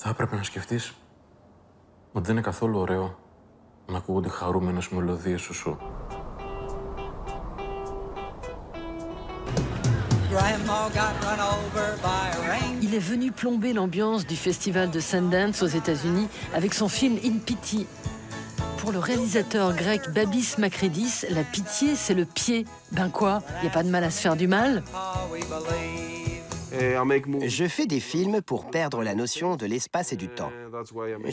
Θα έπρεπε να σκεφτείς ότι δεν είναι καθόλου ωραίο να ακούγονται χαρούμενες μελωδίες σου. Il est venu plomber l'ambiance du festival de Sundance aux États-Unis avec son film In Pity. Pour le réalisateur grec Babis Makridis, la pitié, c'est le pied. Ben quoi, y a pas de mal à se faire du mal? Je fais des films pour perdre la notion de l'espace et du temps.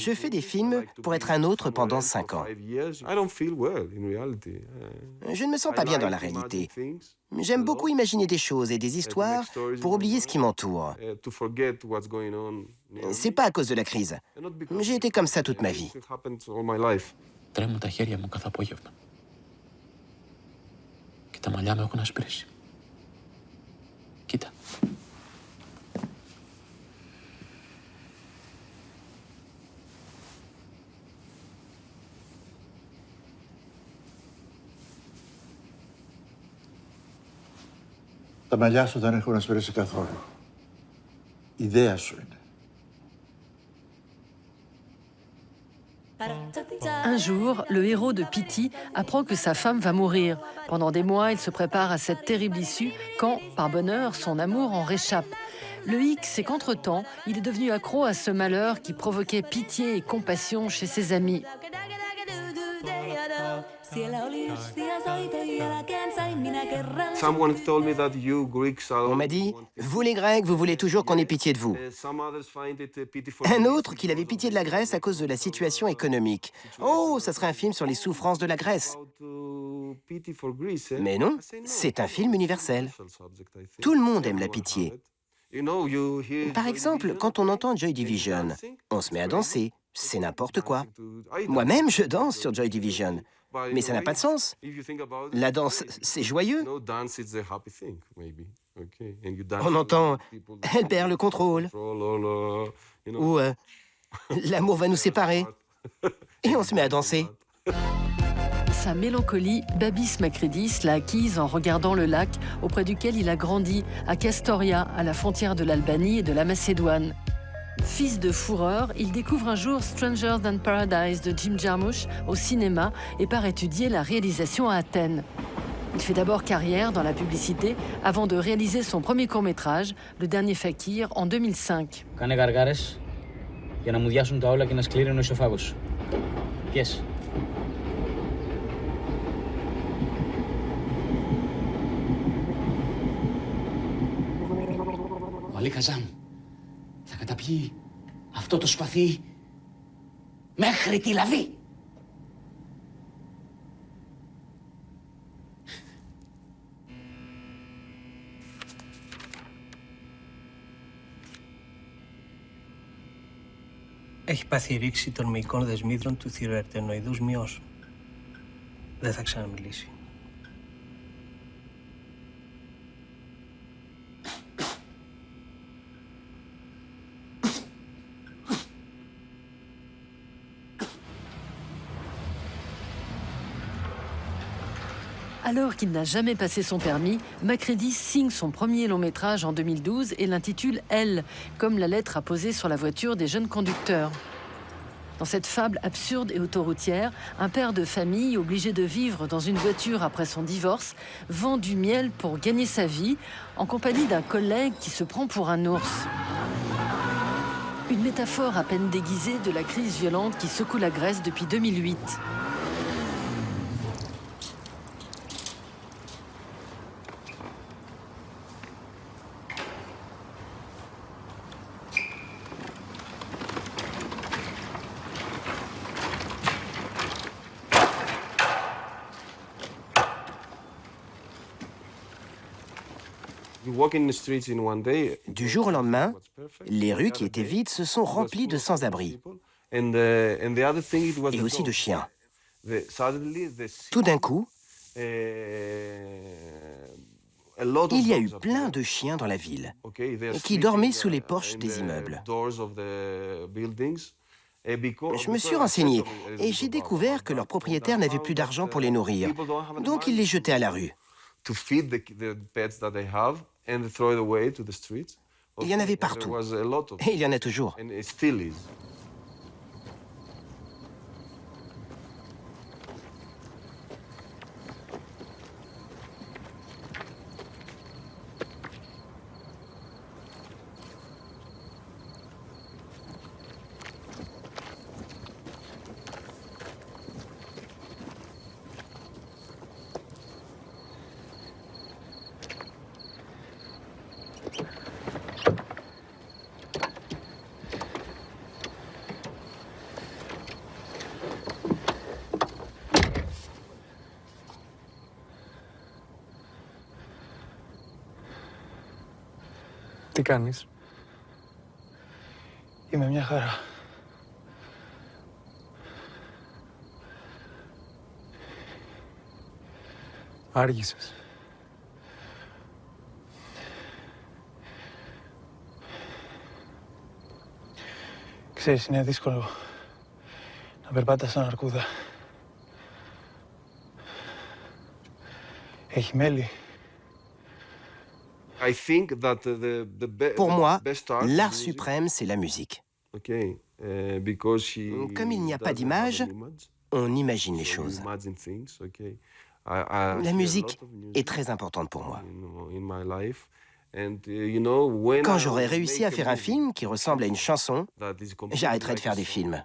Je fais des films pour être un autre pendant 5 ans. Je ne me sens pas bien dans la réalité. J'aime beaucoup imaginer des choses et des histoires pour oublier ce qui m'entoure. C'est pas à cause de la crise. J'ai été comme ça toute ma vie. Τρέμουν τα χέρια μου κάθε απόγευμα. Και τα μαλλιά μου έχουν ασπρίσει. Κοίτα. Τα μαλλιά σου δεν έχουν ασπρίσει καθόλου. Η ιδέα σου είναι. Un jour, le héros de Pity apprend que sa femme va mourir. Pendant des mois, il se prépare à cette terrible issue quand, par bonheur, son amour en réchappe. Le hic, c'est qu'entre-temps, il est devenu accro à ce malheur qui provoquait pitié et compassion chez ses amis. On m'a dit, vous les Grecs, vous voulez toujours qu'on ait pitié de vous. Un autre qu'il avait pitié de la Grèce à cause de la situation économique. Oh, ça serait un film sur les souffrances de la Grèce. Mais non, c'est un film universel. Tout le monde aime la pitié. Par exemple, quand on entend Joy Division, on se met à danser. C'est n'importe quoi. Moi-même, je danse sur Joy Division. Mais ça n'a pas de sens. La danse, c'est joyeux. On entend « Elle perd le contrôle » ou « L'amour va nous séparer » et on se met à danser. Sa mélancolie, Babis Makridis l'a acquise en regardant le lac auprès duquel il a grandi, à Kastoria, à la frontière de l'Albanie et de la Macédoine. Fils de fourreur, il découvre un jour Stranger Than Paradise de Jim Jarmusch au cinéma et part étudier la réalisation à Athènes. Il fait d'abord carrière dans la publicité avant de réaliser son premier court-métrage, Le Dernier Fakir, en 2005. Κάνε γαργάρες για να μου διάσουν τα όλα και να σκλήρινε ο ισοφάγος σου. Πιες. Ο Αλή Καζάμ θα καταπιεί αυτό το σπαθί μέχρι τη λαβή. Έχει πάθει ρήξη των μυϊκών δεσμίδρων του θηροερτενοειδούς μειώσεων. Δεν θα ξαναμιλήσει. Alors qu'il n'a jamais passé son permis, Makridis signe son premier long-métrage en 2012 et l'intitule « Elle », comme la lettre apposée sur la voiture des jeunes conducteurs. Dans cette fable absurde et autoroutière, un père de famille, obligé de vivre dans une voiture après son divorce, vend du miel pour gagner sa vie, en compagnie d'un collègue qui se prend pour un ours. Une métaphore à peine déguisée de la crise violente qui secoue la Grèce depuis 2008. Du jour au lendemain, les rues qui étaient vides se sont remplies de sans-abri et aussi de chiens. Tout d'un coup, il y a eu plein de chiens dans la ville qui dormaient sous les porches des immeubles. Je me suis renseigné et j'ai découvert que leurs propriétaires n'avaient plus d'argent pour les nourrir, donc ils les jetaient à la rue. Il y en avait partout, et il y en a toujours. Τι κάνεις? Είμαι μια χαρά. Άργησες. Ξέρεις, είναι δύσκολο να περπάτας σαν αρκούδα. Έχει μέλι. Pour moi, l'art suprême, c'est la musique. Comme il n'y a pas d'image, on imagine les choses. La musique est très importante pour moi. Quand j'aurai réussi à faire un film qui ressemble à une chanson, j'arrêterai de faire des films.